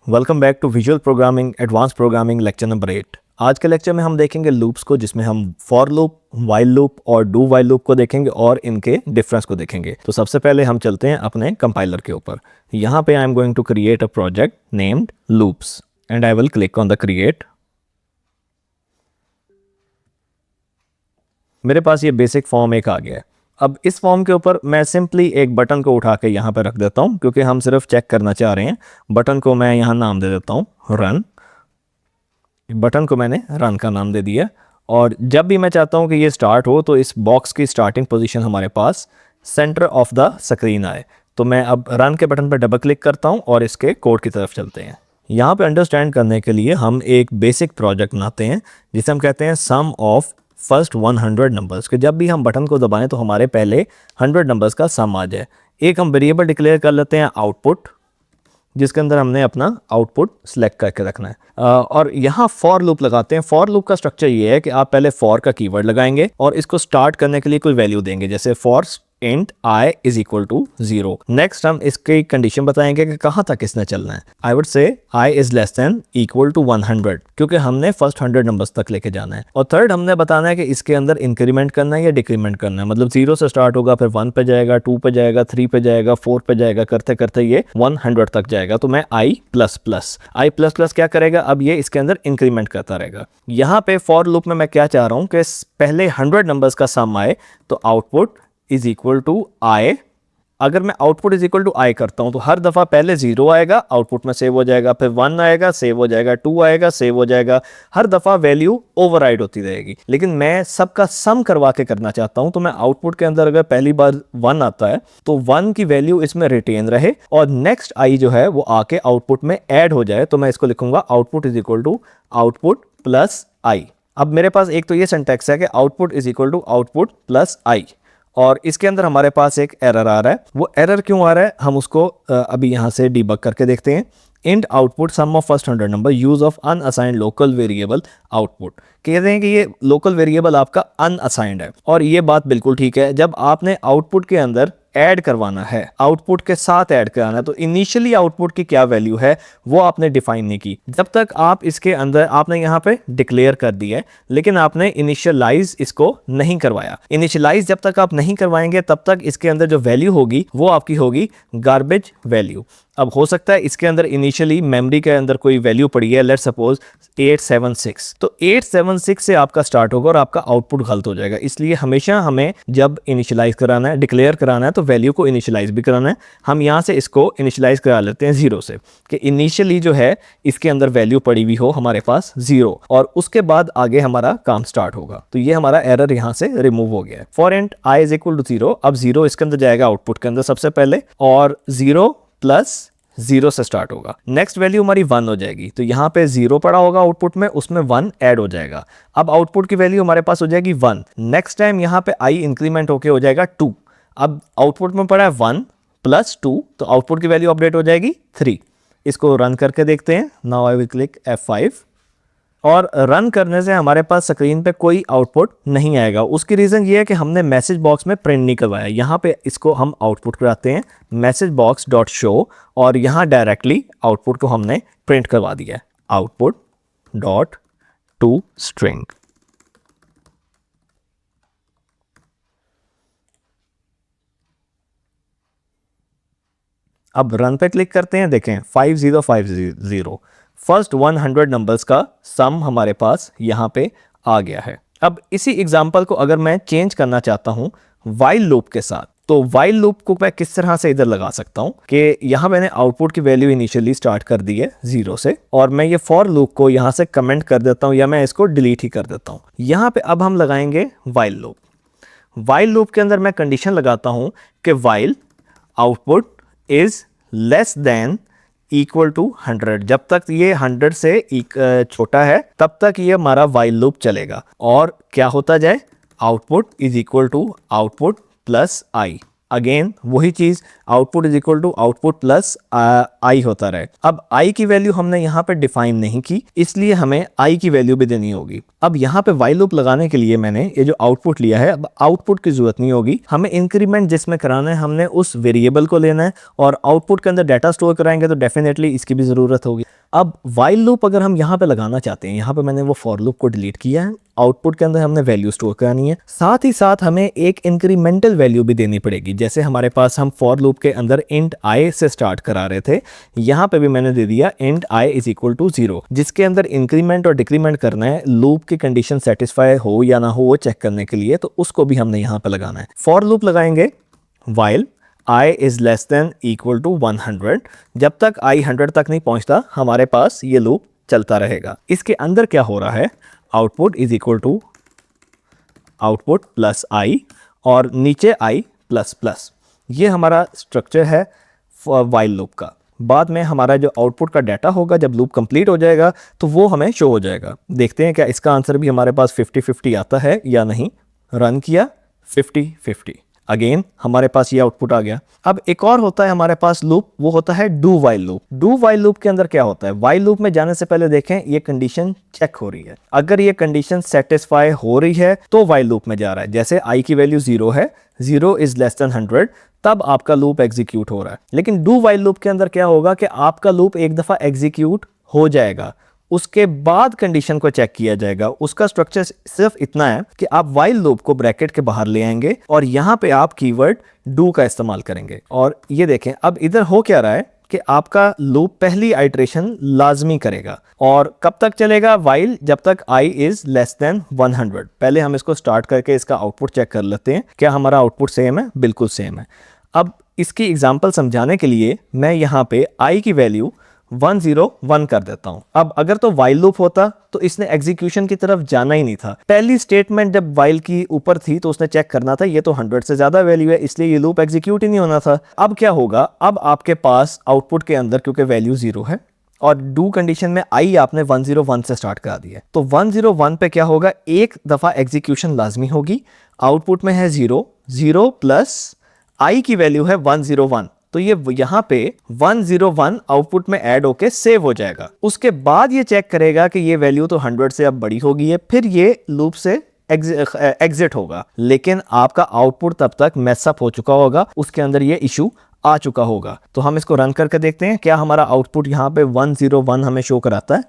Welcome back to visual programming advance programming lecture number 8। आज के lecture में हम देखेंगे लूप्स को, जिसमें हम फॉर लूप, वाइल लूप और डू वाइल लूप को देखेंगे और इनके डिफरेंस को देखेंगे। तो सबसे पहले हम चलते हैं अपने कंपाइलर के ऊपर। यहाँ पे I am going to create a project named loops and I will click on the create. मेरे पास ये बेसिक फॉर्म एक आ गया है। अब इस फॉर्म के ऊपर मैं सिंपली एक बटन को उठा के यहाँ पर रख देता हूँ, क्योंकि हम सिर्फ चेक करना चाह रहे हैं। बटन को मैं यहाँ नाम दे देता हूँ रन। बटन को मैंने रन का नाम दे दिया। और जब भी मैं चाहता हूँ कि ये स्टार्ट हो तो इस बॉक्स की स्टार्टिंग पोजीशन हमारे पास सेंटर ऑफ द स्क्रीन आए। तो मैं अब रन के बटन पर डबल क्लिक करता हूँ और इसके कोड की तरफ चलते हैं। यहाँ पे अंडरस्टैंड करने के लिए हम एक बेसिक प्रोजेक्ट बनाते हैं जिसे हम कहते हैं सम ऑफ फर्स्ट 100 नंबर्स। कि जब भी हम बटन को दबाएं तो हमारे पहले 100 नंबर्स का सम आ जाए। एक हम वेरिएबल डिक्लेयर कर लेते हैं आउटपुट, जिसके अंदर हमने अपना आउटपुट सेलेक्ट करके रखना है। और यहाँ फॉर लूप लगाते हैं। फॉर लूप का स्ट्रक्चर ये है कि आप पहले फॉर का कीवर्ड लगाएंगे और इसको स्टार्ट करने के लिए कोई वैल्यू देंगे, जैसे for int i is equal to 0। Next हम इसकी कंडीशन बताएंगे कि कहाँ तक इसने चलना है। I would say i is less than equal to 100, क्योंकि हमने फर्स्ट 100 नंबर्स तक लेके जाना है। और थर्ड हमने बताना है कि इसके अंदर इंक्रीमेंट करना है या डिक्रीमेंट करना है। मतलब 0 से स्टार्ट होगा, फिर 1 पे जाएगा, 2 पे जाएगा, 3 पे जाएगा, 4 पे जाएगा, करते करते ये 100 तक जाएगा। तो मैं आई प्लस प्लस क्या करेगा, अब ये इसके अंदर इंक्रीमेंट करता रहेगा। यहाँ पे फॉर लूप में मैं क्या चाह रहा हूँ कि पहले 100 नंबर्स का सम आए तो आउटपुट इज इक्वल टू आई। अगर मैं आउटपुट इज इक्वल टू आई करता हूं तो हर दफा पहले 0 आएगा, आउटपुट में सेव हो जाएगा, फिर 1 आएगा, सेव हो जाएगा, 2 आएगा, सेव हो जाएगा। हर दफा वैल्यू ओवरराइड होती रहेगी। लेकिन मैं सबका सम करवा के करना चाहता हूं, तो मैं आउटपुट के अंदर अगर पहली बार 1 आता है तो 1 की वैल्यू इसमें रिटेन रहे और नेक्स्ट आई जो है वो आके आउटपुट में ऐड हो जाए। तो मैं इसको लिखूंगा output is equal to output plus i. अब मेरे पास एक तो ये सिंटैक्स है कि output is equal to output plus i, और इसके अंदर हमारे पास एक एरर आ रहा है। वो एरर क्यों आ रहा है हम उसको अभी यहाँ से डीबग करके देखते हैं। Int output sum of first 100 number use of unassigned local variable output. कहते हैं कि ये लोकल वेरिएबल आपका अनअसाइंड है, और ये बात बिल्कुल ठीक है। जब आपने आउटपुट के अंदर ऐड करवाना है, आउटपुट के साथ ऐड कराना है, तो इनिशियली आउटपुट की क्या वैल्यू है वो आपने डिफाइन नहीं की। जब तक आप इसके अंदर आपने यहाँ पे डिक्लेयर कर दिया है, लेकिन आपने इनिशियलाइज इसको नहीं करवाया। इनिशियलाइज जब तक आप नहीं करवाएंगे तब तक इसके अंदर जो वैल्यू होगी वो आपकी होगी गार्बेज वैल्यू। अब हो सकता है इसके अंदर इनिशियली मेमोरी के अंदर कोई वैल्यू पड़ी है, लेट्स सपोज 876, तो 876 से आपका स्टार्ट होगा और आपका आउटपुट गलत हो जाएगा। इसलिए हमेशा हमें जब इनिशियलाइज कराना है, डिक्लेयर कराना है, तो वैल्यू को इनिशियलाइज भी कराना है। हम यहाँ से इसको इनिशियलाइज करा लेते हैं 0 से, कि इनिशियली जो है इसके अंदर वैल्यू पड़ी हुई हो हमारे पास 0, और उसके बाद आगे हमारा काम स्टार्ट होगा। तो ये हमारा एरर यहाँ से रिमूव हो गया है। For int i is equal to 0, अब 0 इसके अंदर जाएगा आउटपुट के अंदर सबसे पहले, और 0 प्लस 0 से स्टार्ट होगा। नेक्स्ट वैल्यू हमारी 1 हो जाएगी, तो यहाँ पे 0 पड़ा होगा आउटपुट में, उसमें 1 ऐड हो जाएगा। अब आउटपुट की वैल्यू हमारे पास हो जाएगी 1। नेक्स्ट टाइम यहाँ पे आई इंक्रीमेंट होके हो जाएगा 2। अब आउटपुट में पड़ा है 1 प्लस 2, तो आउटपुट की वैल्यू अपडेट हो जाएगी 3। इसको रन करके देखते हैं। Now I will click F5, और रन करने से हमारे पास स्क्रीन पे कोई आउटपुट नहीं आएगा। उसकी रीज़न ये है कि हमने मैसेज बॉक्स में प्रिंट नहीं करवाया। यहाँ पे इसको हम आउटपुट कराते हैं मैसेज बॉक्स डॉट शो, और यहाँ डायरेक्टली आउटपुट को हमने प्रिंट करवा दिया है, आउटपुट डॉट टू स्ट्रिंग। अब रन पे क्लिक करते हैं। देखें 5050, फर्स्ट 100 नंबर्स का सम हमारे पास यहाँ पे आ गया है। अब इसी एग्जांपल को अगर मैं चेंज करना चाहता हूँ वाइल लूप के साथ, तो वाइल लूप को मैं किस तरह से इधर लगा सकता हूँ कि यहाँ मैंने आउटपुट की वैल्यू इनिशियली स्टार्ट कर दी है 0 से, और मैं ये फॉर लूप को यहाँ से कमेंट कर देता हूँ या मैं इसको डिलीट ही कर देता हूँ। यहाँ पे अब हम लगाएंगे वाइल लूप। वाइल लूप के अंदर मैं कंडीशन लगाता हूँ कि while output is less than equal to 100। जब तक ये 100 से छोटा है तब तक ये हमारा वाइल लूप चलेगा, और क्या होता जाए, output is equal to output plus i. Again वही चीज, output is equal to output plus i होता रहे। अब आई की वैल्यू हमने यहाँ पे डिफाइन नहीं की, इसलिए हमें आई की वैल्यू भी देनी होगी। अब यहाँ पे वाइल लूप लगाने के लिए मैंने ये जो आउटपुट लिया है, अब आउटपुट की जरूरत नहीं होगी। हमें इंक्रीमेंट जिसमें कराना है हमने उस वेरिएबल को लेना है, और आउटपुट के अंदर डाटा स्टोर कराएंगे तो डेफिनेटली इसकी भी जरूरत होगी। अब वाइल लूप अगर हम यहाँ पे लगाना चाहते हैं, यहाँ पे मैंने वो फॉर लूप को डिलीट किया है, आउटपुट के अंदर हमने वैल्यू स्टोर करानी है, साथ ही साथ हमें एक इंक्रीमेंटल वैल्यू भी देनी पड़ेगी। जैसे हमारे पास हम फॉर लूप के अंदर इंट आई से स्टार्ट करा रहे थे, यहाँ पे भी मैंने दे दिया int i is equal to 0, जिसके अंदर इंक्रीमेंट और डिक्रीमेंट करना है, लूप की कंडीशन सेटिस्फाई हो या ना हो वो चेक करने के लिए, तो उसको भी हमने यहाँ पे लगाना है। फॉर लूप लगाएंगे while i is less than equal to 100, जब तक i 100 तक नहीं पहुंचता हमारे पास ये लूप चलता रहेगा। इसके अंदर क्या हो रहा है, output is equal to output plus i और नीचे i प्लस प्लस, ये हमारा स्ट्रक्चर है वाइल लूप का। बाद में हमारा जो आउटपुट का डाटा होगा जब लूप कंप्लीट हो जाएगा तो वो हमें शो हो जाएगा। देखते हैं क्या इसका आंसर भी हमारे पास 50-50 आता है या नहीं। रन किया, 50-50, अगेन हमारे पास ये आउटपुट आ गया। अब एक और होता है हमारे पास लूप, वो होता है do while loop. Do while loop के अंदर क्या होता है, वाइल लूप में जाने से पहले देखें ये कंडीशन चेक हो रही है, अगर ये कंडीशन सेटिस्फाई हो रही है तो वाइल लूप में जा रहा है। जैसे i की वैल्यू 0 है, 0 इज लेस देन 100, तब आपका लूप एग्जीक्यूट हो रहा है। लेकिन डू वाइल लूप के अंदर क्या होगा कि आपका लूप एक दफा एग्जीक्यूट हो जाएगा, उसके बाद कंडीशन को चेक किया जाएगा। उसका स्ट्रक्चर सिर्फ इतना है कि आप वाइल लूप को ब्रैकेट के बाहर ले आएंगे और यहां पे आप कीवर्ड डू का इस्तेमाल करेंगे। और ये देखें अब इधर हो क्या रहा है कि आपका लूप पहली आइट्रेशन लाजमी करेगा। और कब तक चलेगा वाइल, जब तक i इज लेस देन 100। पहले हम इसको स्टार्ट करके इसका आउटपुट चेक कर लेते हैं, क्या हमारा आउटपुट सेम है, बिल्कुल सेम है। अब इसकी एग्जांपल समझाने के लिए मैं यहाँ पे i की वैल्यू 101 कर देता हूं। अब अगर तो वाइल लूप होता तो इसने एग्जीक्यूशन की तरफ जाना ही नहीं था। पहली स्टेटमेंट जब वाइल की ऊपर थी तो उसने चेक करना था ये तो 100 से ज्यादा वैल्यू है, इसलिए ये लूप एग्जीक्यूट ही नहीं होना था। अब क्या होगा, अब आपके पास आउटपुट के अंदर क्योंकि वैल्यू 0 है और डू कंडीशन में आई आपने 101 से स्टार्ट करा दिया, तो 101 पे क्या होगा, एक दफा एग्जीक्यूशन लाजमी होगी। आउटपुट में है 0, 0 प्लस आई की वैल्यू है 101, तो ये यहाँ पे 101 आउटपुट में ऐड होके सेव हो जाएगा। उसके बाद ये चेक करेगा कि ये वैल्यू तो 100 से अब बड़ी हो गई है, फिर ये लूप से एग्जिट होगा। लेकिन आपका आउटपुट तब तक मैसअप हो चुका होगा, उसके अंदर ये इशू आ चुका होगा। तो हम इसको रन करके देखते हैं क्या हमारा आउटपुट यहाँ पे 101 हमें शो कराता है।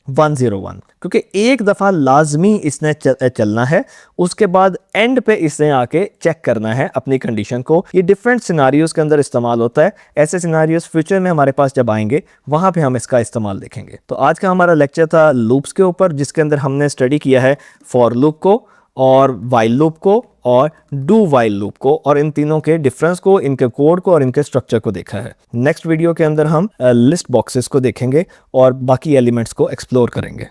101, क्योंकि एक दफ़ा लाजमी इसने चलना है, उसके बाद एंड पे इसने आके चेक करना है अपनी कंडीशन को। ये डिफरेंट सिनारियोज के अंदर इस्तेमाल होता है। ऐसे सिनारियोज फ्यूचर में हमारे पास जब आएंगे वहाँ पे हम इसका इस्तेमाल देखेंगे। तो आज का हमारा लेक्चर था लूप्स के ऊपर, जिसके अंदर हमने स्टडी किया है फॉर लूप को और वाइल लूप को और डू वाइल लूप को, और इन तीनों के डिफरेंस को, इनके कोड को और इनके स्ट्रक्चर को देखा है। नेक्स्ट वीडियो के अंदर हम लिस्ट बॉक्सेस को देखेंगे और बाकी एलिमेंट्स को एक्सप्लोर करेंगे।